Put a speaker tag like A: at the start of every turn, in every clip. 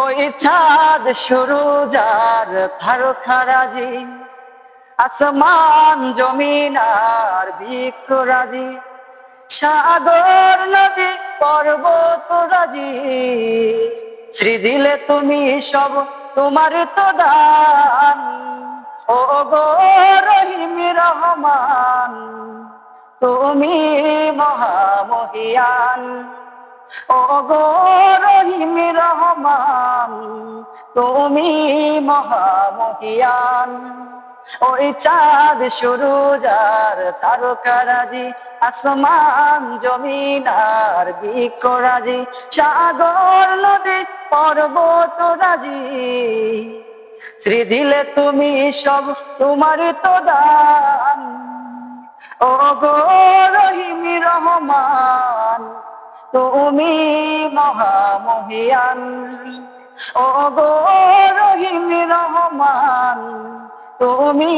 A: ওই চাঁদ শুরু যার তারকারাজি, আসমান জমিন আর বৃক্ষরাজি, সাগর নদী পর্বত রাজি, সৃজিলে তুমি সব তোমার তো দান। ও গো রহিম রহমান, তুমি মহামহিয়ান। ও গো রহিম রহমান, তুমি মহামহিয়ান। ওই চাঁদ শুরু যার তারকারাজি, আসমান জমিন আর বৃক্ষরাজি, সাগর নদী পর্বত রাজি, সৃজিলে তুমি সব তোমার তো দান। ও গো রহিম রহমান, তুমি মহামহিয়ান। ও গো রহিম রহমান, তুমি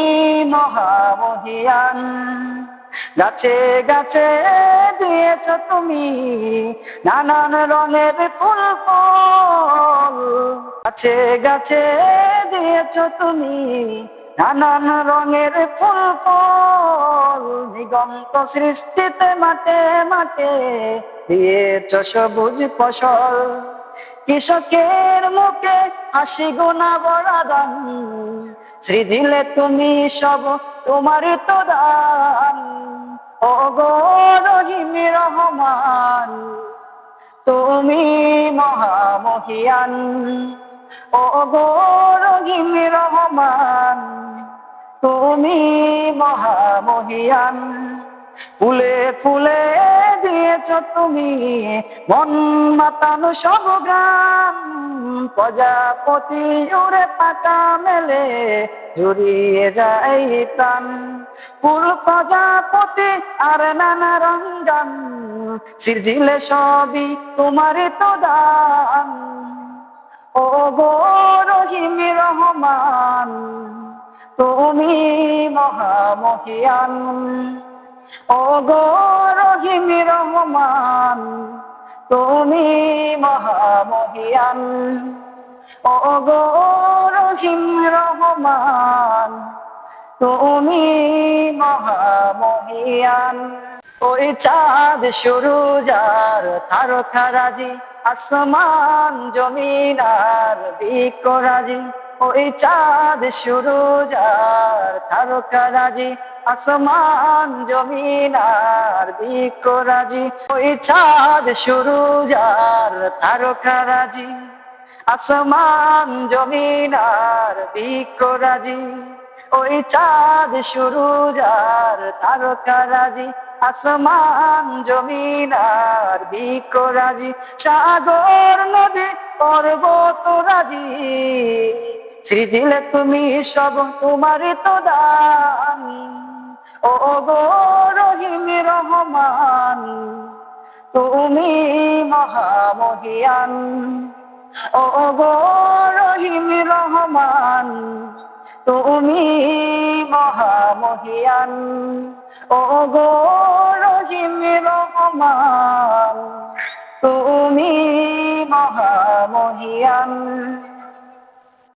A: মহামহিয়ান। গাছে গাছে দিয়েছ তুমি নানান রঙের ফুল ফল, গাছে গাছে দিয়েছ তুমি নানান রঙের ফুল ফল, দিগন্ত সৃষ্টিতে মাঠে মাঠে দিয়েছ সবুজ ফসল। কৃষকের মুখে হাসি গোনা বরাদান, সৃজিলে তুমি সব তোমার তো দান। ও গো রহিম রহমান, তুমি মহামহিয়ান। ও গো রহিম রহমান, তুমি মহামহিয়ান। ফুলে ফুলে দিয়েছ তুমি মন মাতানো সব গান, প্রজাপতি উড়ে পাকা মেলে জুড়িয়ে যায় প্রাণ। ফুল প্রজাপতি আর নানা রঙ্গান, সৃজিলে সবই তোমার তো দান। ও গো রহিম রহমান, তুমি মহামহিয়ান। ও গো রহিম রহমান, তুমি মহামহিয়ান। ও গো রহিম রহমান, তুমি মহামহিয়ান। ওই চাঁদ শুরু যার তারকারাজি, আসমান জমিন আর বৃক্ষরাজি, ওই চাঁদ শুরু যার তারকারাজি, আসমান জমিন আর বৃক্ষরাজি, ওই চাঁদ শুরু যার তারকারাজি, আসমান জমিন আর বৃক্ষরাজি, ওই চাঁদ শুরু যার তারকারাজি, আসমান জমিন আর বৃক্ষরাজি, সাগর নদী পর্বত রাজি, সৃজিলে তুমি সব তোমার তো দান। ও গো রহিম রহমান, তুমি মহামহিয়ান। ও গো রহিম রহমান, তুমি মহামহিয়ান। ও গো রহিম রহমান, তুমি মহামহিয়ান।